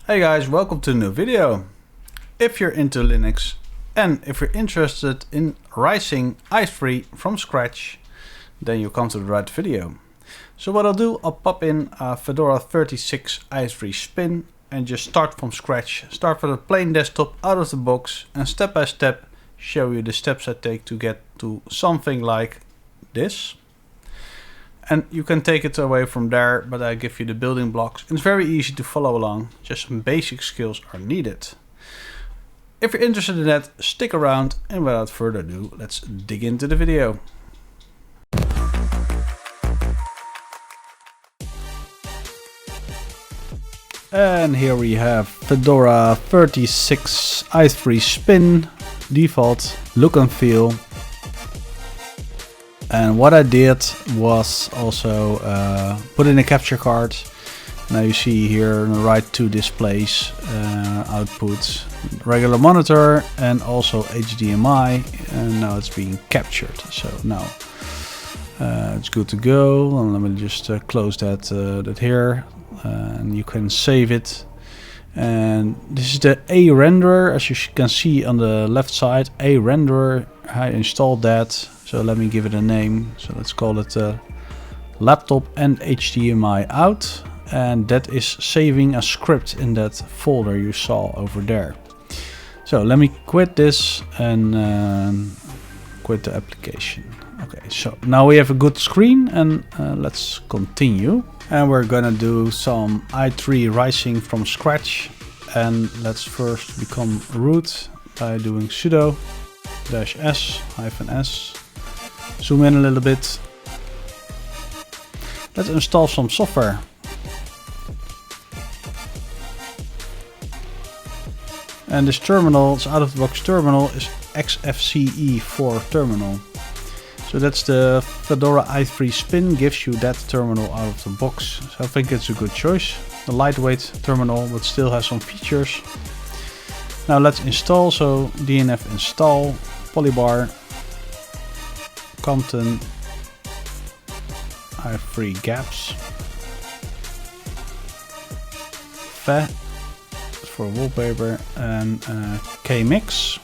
Hey guys, welcome to a new video. If you're into Linux and if you're interested in rising i3 from scratch, then you come to the right video. So what I'll do, I'll pop in a Fedora 36 i3 spin and just start from scratch. Start with a plain desktop out of the box and step by step show you the steps I take to get to something like this. And you can take it away from there, but I give you the building blocks. It's very easy to follow along, just some basic skills are needed. If you're interested in that, stick around, and without further ado, let's dig into the video. And here we have Fedora 36 i3 spin, default look and feel. And what I did was also put in a capture card. Now you see here on the right two displays, outputs, regular monitor and also HDMI, and now it's being captured. So now it's good to go. And let me just close that here, and you can save it. And this is the A renderer, as you can see on the left side. A renderer, I installed that. So let me give it a name. So let's call it laptop and HDMI out. And that is saving a script in that folder you saw over there. So let me quit this and quit the application. Okay, so now we have a good screen and let's continue. And we're gonna do some i3 rising from scratch. And let's first become root by doing sudo -s-s. Zoom in a little bit. Let's install some software. And this terminal, this out-of-the-box terminal, is XFCE4 terminal. So that's the Fedora i3 spin, gives you that terminal out of the box. So I think it's a good choice. The lightweight terminal, but still has some features. Now let's install. So dnf install polybar compton i3 gaps fe for wallpaper and kmix.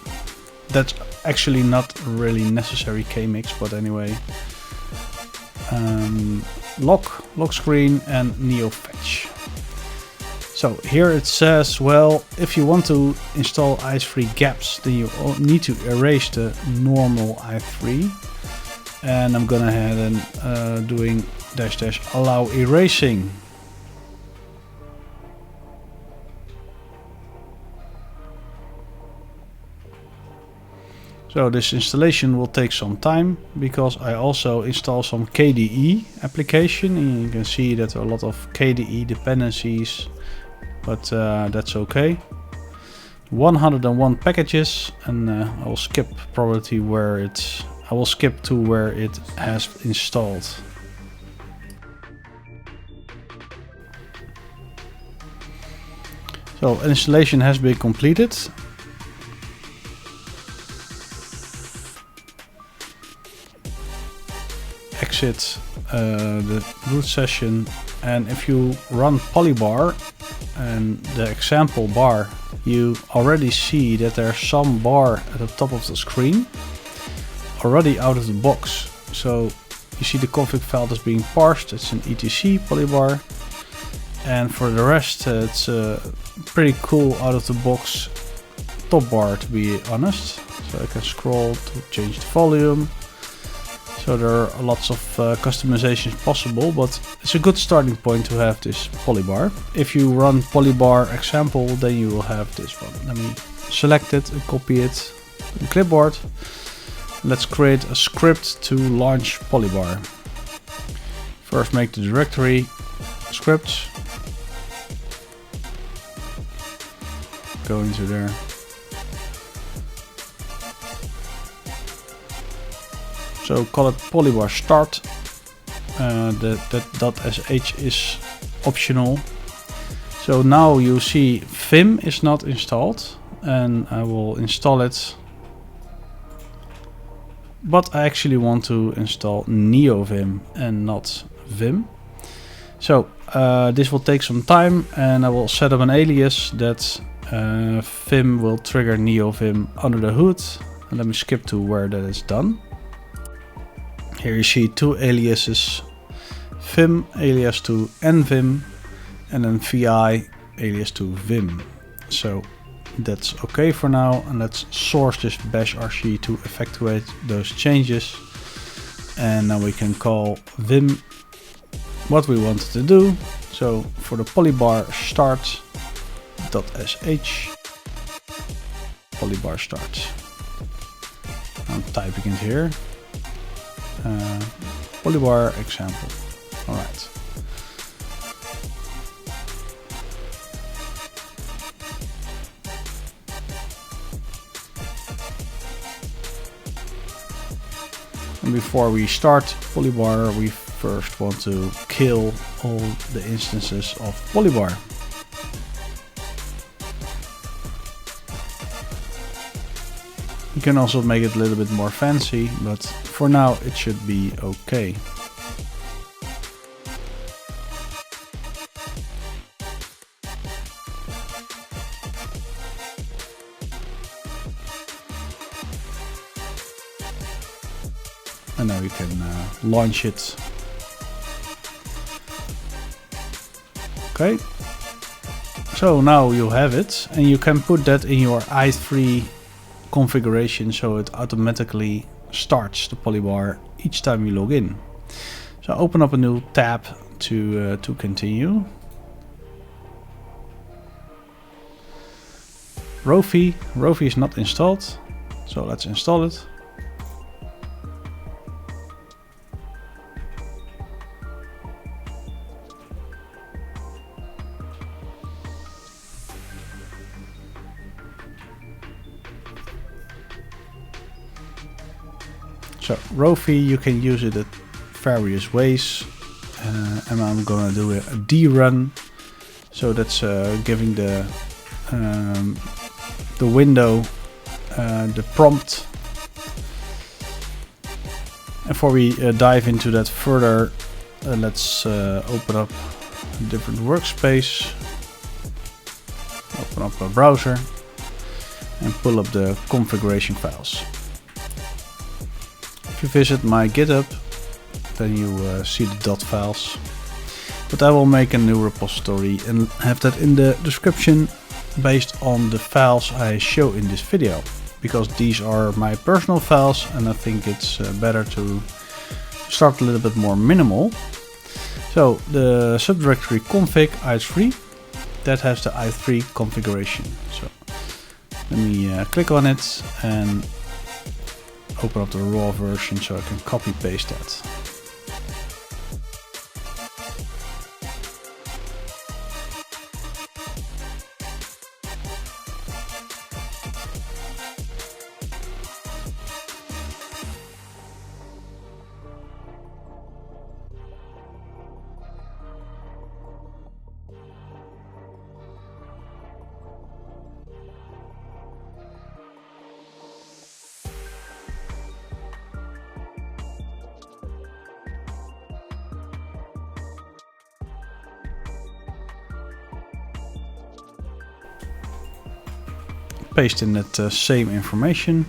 That's actually not really necessary, kmix, but anyway. Lock screen and neofetch. So here it says, well, if you want to install i3 gaps, then you need to erase the normal i3. And I'm gonna ahead and doing -- allow erasing. So this installation will take some time because I also install some KDE application, and you can see that there are a lot of KDE dependencies, but that's okay. 101 packages, and I will skip probably where it's. I will skip to where it has installed. So installation has been completed. Exit the root session, and if you run polybar and the example bar, you already see that there's some bar at the top of the screen already out of the box. So you see the config file that's being parsed. It's an etc polybar, and for the rest it's pretty cool out of the box top bar, to be honest. So I can scroll to change the volume. So there are lots of customizations possible, but it's a good starting point to have this polybar. If you run polybar example, then you will have this one. Let me select it and copy it to the clipboard. Let's create a script to launch polybar. First make the directory scripts. Go into there. So call it polybar start. That .sh is optional. So now you see Vim is not installed, and I will install it. But I actually want to install NeoVim and not Vim. So this will take some time, and I will set up an alias that Vim will trigger NeoVim under the hood. And let me skip to where that is done. Here you see two aliases, Vim alias to nvim, and then vi alias to vim. So that's okay for now, and let's source this bash rc to effectuate those changes. And now we can call vim what we wanted to do. So for the polybar start .sh, polybar start. I'm typing it here. Polybar example. All right. And before we start polybar, we first want to kill all the instances of polybar. You can also make it a little bit more fancy, but for now it should be okay. And now you can launch it. Okay. So now you have it, and you can put that in your i3 configuration so it automatically starts the polybar each time you log in. So open up a new tab to continue. Rofi is not installed, so let's install it. So rofi, you can use it at various ways, and I'm gonna do a drun. So that's giving the window the prompt. And before we dive into that further, let's open up a different workspace, open up a browser, and pull up the configuration files. If you visit my GitHub, then you see the dotfiles. But I will make a new repository and have that in the description based on the files I show in this video, because these are my personal files and I think it's better to start a little bit more minimal. So the subdirectory config i3, that has the i3 configuration. So let me click on it and open up the raw version so I can copy paste that. Paste in that same information.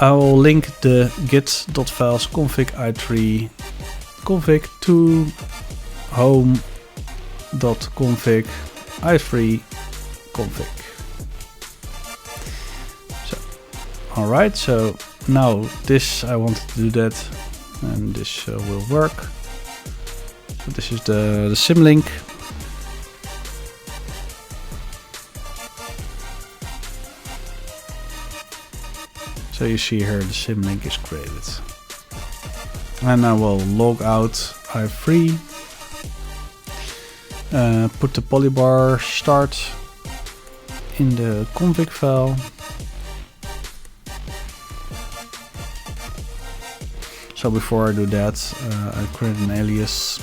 I will link the git.files config i3 config to home.config i3 config. Alright, so now this, I wanted to do that, and this will work. So this is the symlink. So you see here the symlink is created. And I will log out i3, put the polybar start in the config file. So So before I do that, I create an alias.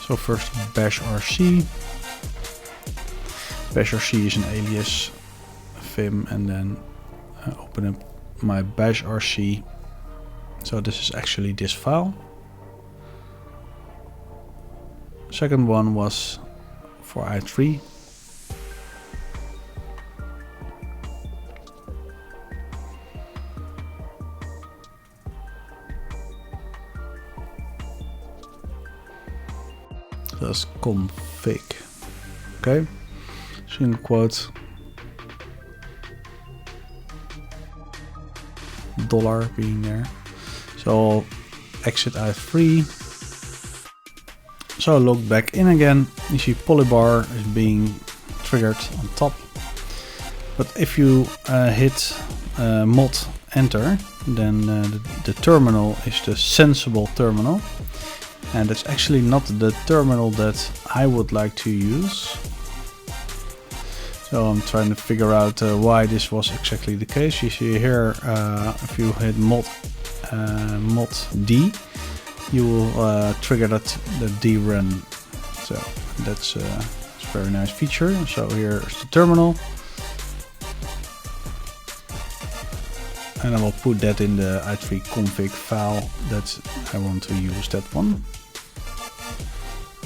So first bash rc. Bash rc is an alias vim, and then open up my bash rc. So this is actually this file. Second one was for i3. That's config. Okay, single quote, dollar being there. So exit i3. So log back in again. You see polybar is being triggered on top. But if you hit mod enter, then the terminal is the sensible terminal. And it's actually not the terminal that I would like to use. So I'm trying to figure out why this was exactly the case. You see here, if you hit mod D, you will trigger the drun. So that's a very nice feature. So here is the terminal. And I will put that in the i3 config file that I want to use, that one.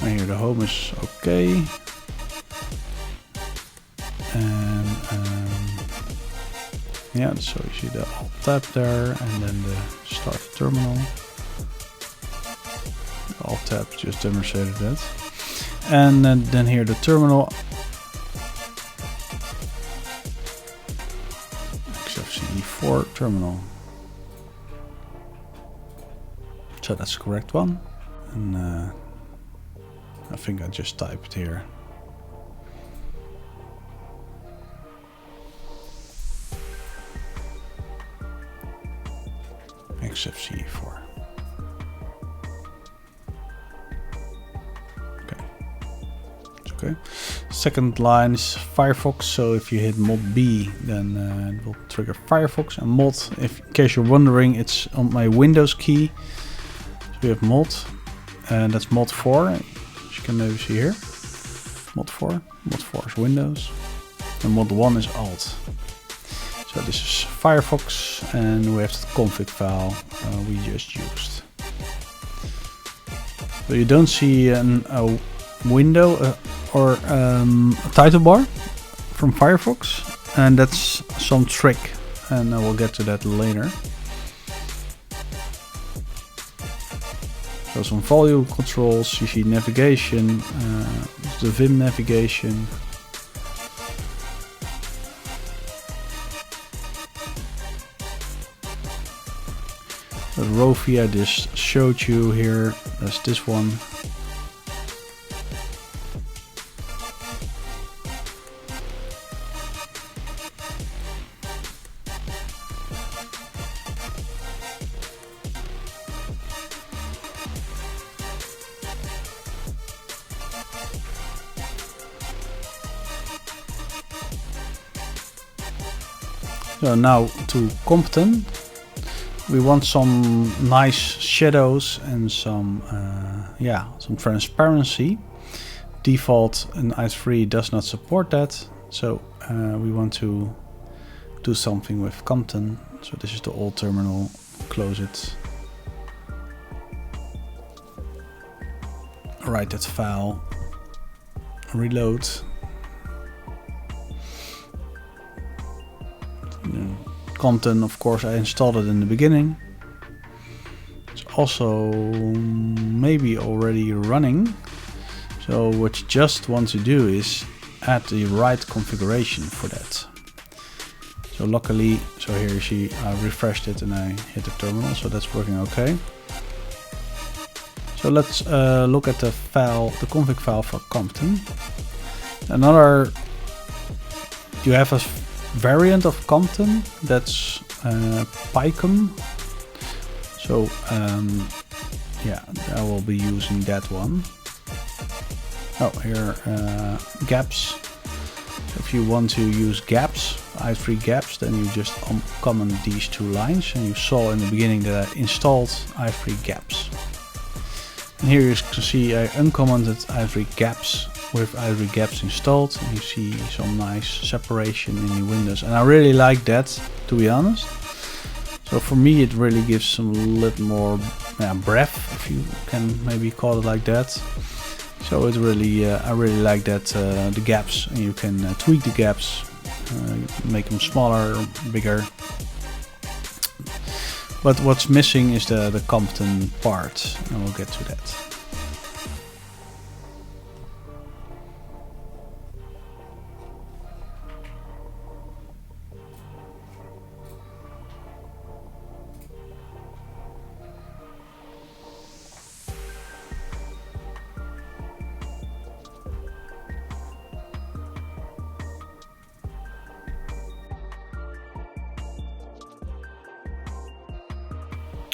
And here the home is okay. And yeah, so you see the alt tab there, and then the start terminal. The alt tab just demonstrated that. And then here the terminal. XFCE4 terminal. So that's the correct one. And I think I just typed here. XFCE4. Okay. It's okay. Second line is Firefox. So if you hit mod B, then it will trigger Firefox. And mod, if in case you're wondering, it's on my Windows key. So we have mod, and that's mod 4. You can maybe see here, mod 4. Mod 4 is Windows, and mod 1 is Alt. So this is Firefox, and we have the config file we just used. So you don't see a window or a title bar from Firefox, and that's some trick, and I will get to that later. So some volume controls, you see navigation, the Vim navigation. The rofi I just showed you here, that's this one. So now to compton, we want some nice shadows and some transparency. Default in i3 does not support that, so we want to do something with compton. So this is the old terminal. Close it. Write that file. Reload. Compton, of course, I installed it in the beginning. It's also maybe already running. So what you just want to do is add the right configuration for that. So luckily, so here you see I refreshed it and I hit the terminal, so that's working okay. So let's look at the file, the config file for Compton. You have a variant of Compton that's picom. So yeah, I will be using that one. Oh, here gaps. So if you want to use gaps, free gaps, then you just comment these two lines, and you saw in the beginning that I installed free gaps. And here you can see I uncommented free gaps with free gaps installed, and you see some nice separation in the windows, and I really like that, to be honest. So for me it really gives some little more breadth, if you can maybe call it like that. So it really, I really like that, the gaps, and you can tweak the gaps, make them smaller, bigger. But what's missing is the compton part, and we'll get to that.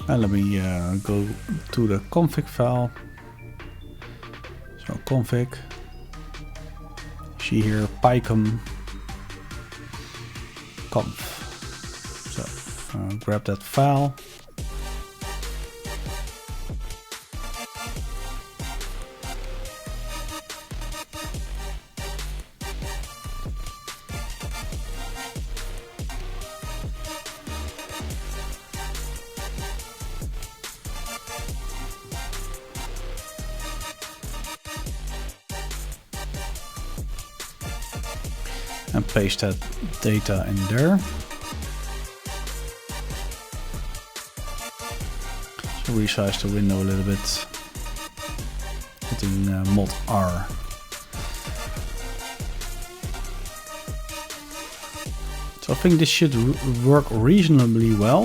And let me go to the config file. So config, see here picom conf. So grab that file. And paste that data in there. So resize the window a little bit, hitting Mod R. So I think this should work reasonably well.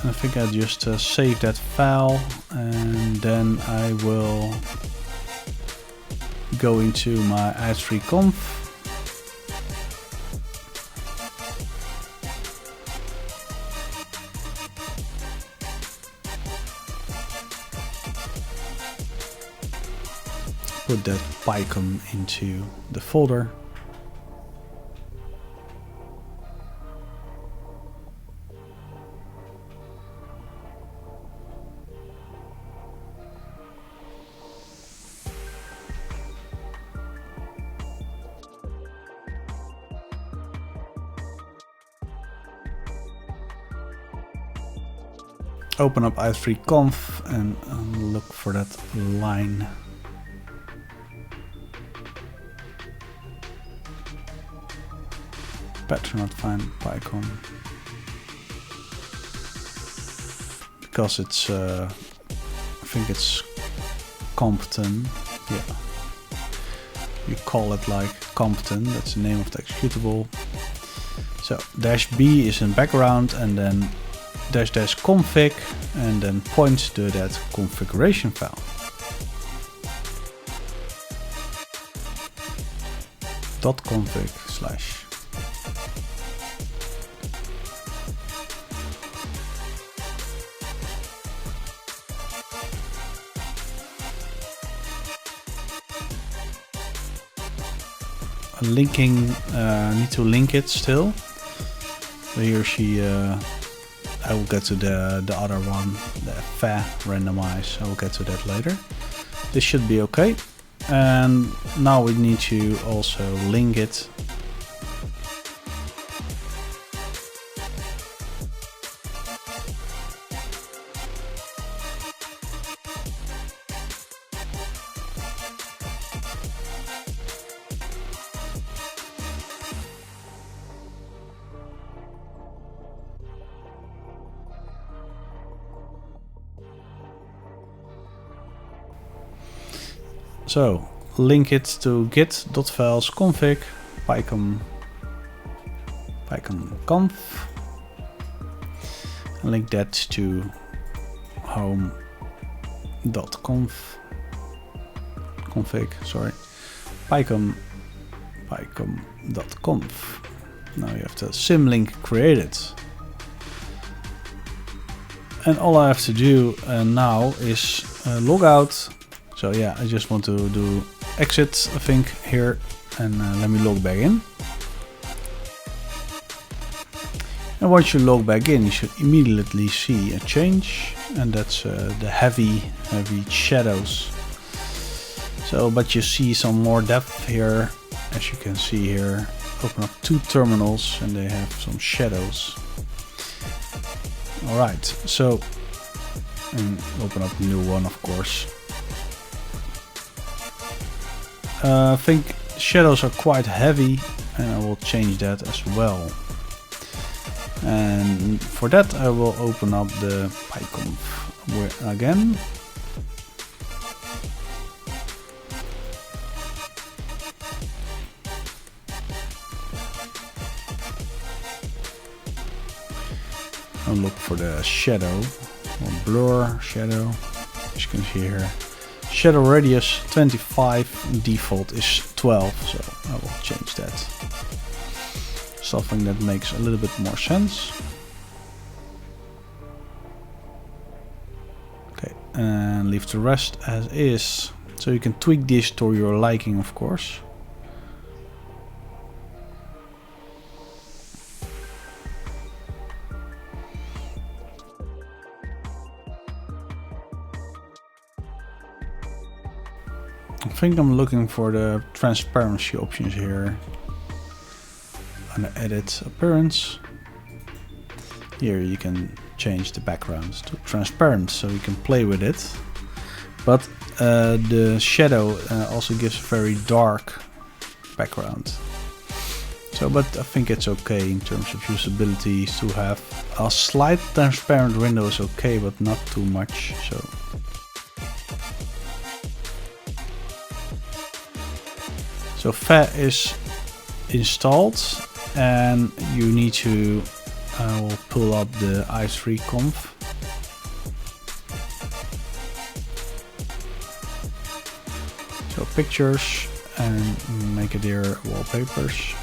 And I think I just save that file, and then I will go into my i3 conf. Put that picom into the folder. Open up i3 conf and look for that line. Better not find picom because it's I think it's compton. Yeah, you call it like compton, that's the name of the executable. So -b is in background, and then --config, and then point to that configuration file. .config/ linking, need to link it still. So here I will get to the other one, the fa randomize. I will get to that later. This should be okay. And now we need to also link it. So link it to git.files config picom conf, and link that to home.conf config, sorry, picom.conf. Now you have the symlink created. And all I have to do now is log out. So yeah, I just want to do exit, I think, here, and let me log back in. And once you log back in, you should immediately see a change, and that's the heavy shadows. So, but you see some more depth here, as you can see here. Open up two terminals and they have some shadows. Alright, so and open up a new one, of course. I think shadows are quite heavy, and I will change that as well. And for that I will open up the picom again. I'll look for the shadow, or blur shadow, as you can see here. Shadow radius 25, default is 12, so I will change that. Something that makes a little bit more sense. Okay, and leave the rest as is. So you can tweak this to your liking, of course. I think I'm looking for the transparency options here. On the edit appearance, here you can change the background to transparent, so you can play with it. But the shadow also gives a very dark background. So, but I think it's okay in terms of usability to have a slight transparent window is okay, but not too much. So Fe is installed. And you need to I will pull up the i3 conf. So pictures, and make it here wallpapers.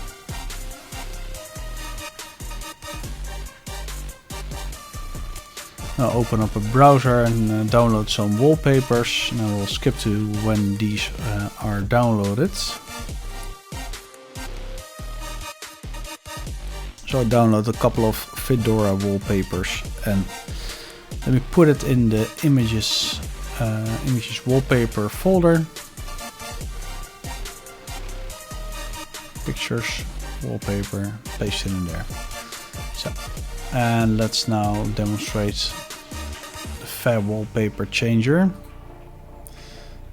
Now open up a browser and download some wallpapers, and I will skip to when these are downloaded. So I download a couple of Fedora wallpapers, and let me put it in the images wallpaper folder. Pictures, wallpaper, paste it in there. So, and let's now demonstrate the Fe wallpaper changer.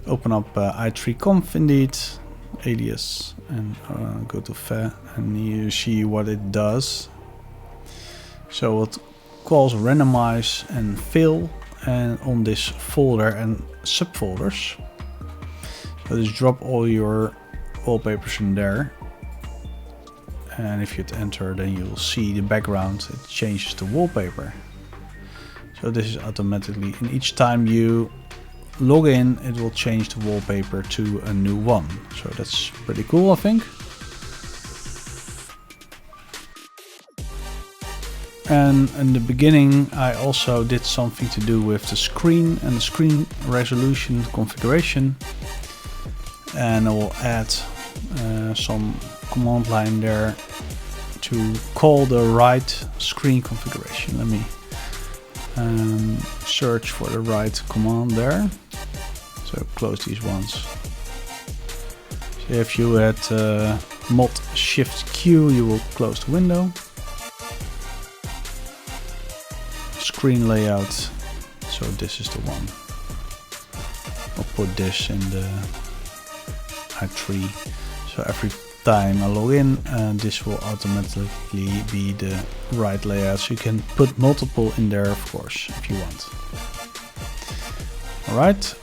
Open up i3 conf indeed, alias, and go to Fe, and you see what it does. So it calls randomize and fill, and on this folder and subfolders. So just drop all your wallpapers in there, and if you hit enter, then you will see the background, it changes the wallpaper. So this is automatically, and each time you log in, it will change the wallpaper to a new one. So that's pretty cool, I think. And in the beginning, I also did something to do with the screen and the screen resolution configuration. And I will add some command line there to call the right screen configuration. Let me search for the right command there. So close these ones. So if you hit mod shift Q, you will close the window. Screen layout. So this is the one. I'll put this in the i3. So every time I log in, this will automatically be the right layout. So you can put multiple in there, of course, if you want. Alright,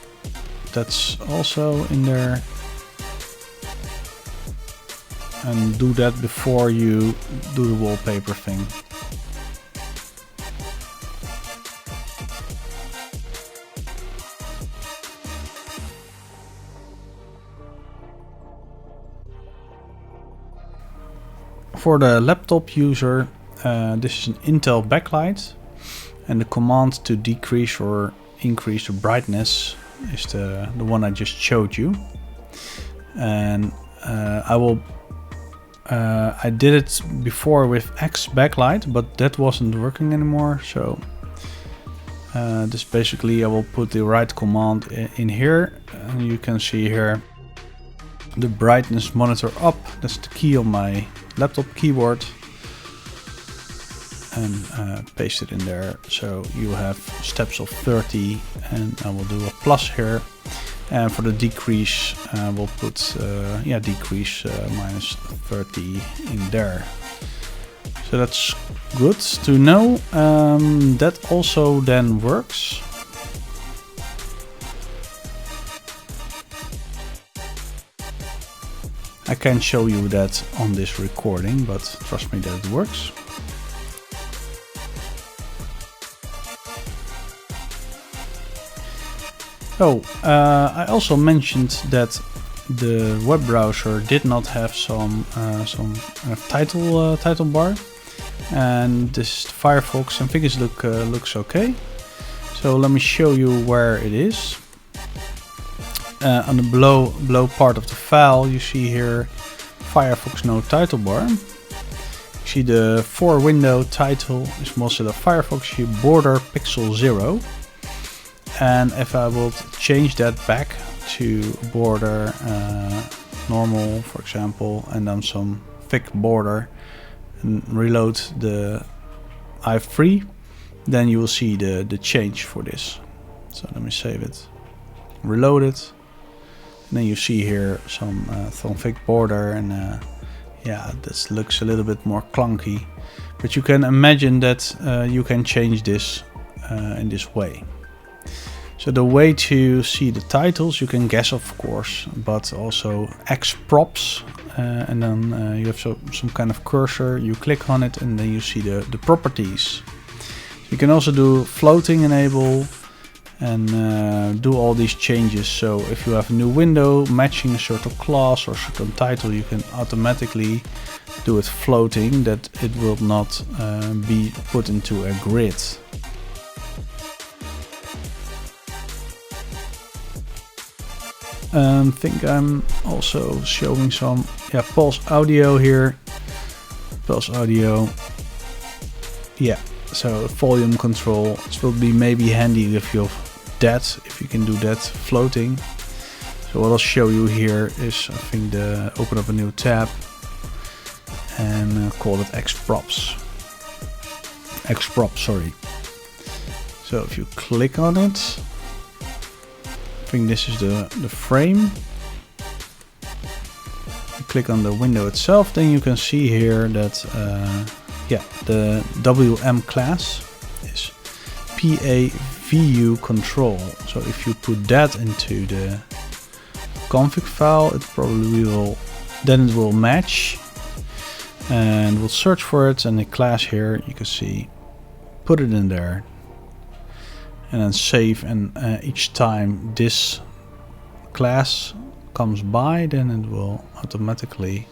that's also in there. And do that before you do the wallpaper thing. For the laptop user, this is an Intel backlight, and the command to decrease or increase the brightness is the one I just showed you. And I did it before with X backlight, but that wasn't working anymore. So this basically, I will put the right command in here, and you can see here the brightness monitor up. That's the key on my laptop keyboard, and paste it in there. So you have steps of 30, and I will do a plus here. And for the decrease, we'll put decrease minus 30 in there. So that's good to know. That also then works. I can't show you that on this recording, but trust me that it works. Oh, I also mentioned that the web browser did not have some title bar, and this Firefox and figures looks okay. So let me show you where it is. On the below part of the file, you see here Firefox no title bar. You see the for window title is Mozilla Firefox, you border pixel 0. And if I would change that back to border normal, for example, and then some thick border, and reload the i3, then you will see the change for this. So let me save it, reload it, and then you see here some thick border, and yeah, this looks a little bit more clunky, but you can imagine that you can change this in this way. So the way to see the titles, you can guess of course, but also X props, and then you have some kind of cursor, you click on it and then you see the properties. You can also do floating enable and do all these changes. So if you have a new window matching a certain class or certain title, you can automatically do it floating, that it will not be put into a grid. I think I'm also showing some pulse audio here. Pulse audio. Yeah, so volume control. It will be maybe handy if you have that, if you can do that floating. So what I'll show you here is, I think, open up a new tab and call it X props. X prop, sorry. So if you click on it, I think this is the frame. You click on the window itself, then you can see here that the WM class is PAVU control. So if you put that into the config file, it probably will, then it will match, and we'll search for it, and the class here you can see, put it in there. And then save, and each time this class comes by, then it will automatically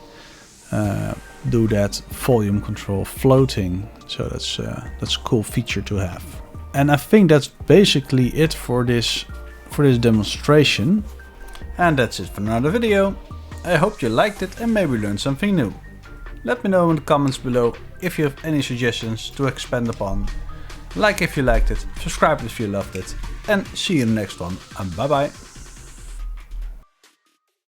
do that volume control floating. So that's a cool feature to have. And I think that's basically it for this demonstration. And that's it for another video. I hope you liked it and maybe learned something new. Let me know in the comments below if you have any suggestions to expand upon. Like if you liked it, subscribe if you loved it, and see you in the next one, and bye bye.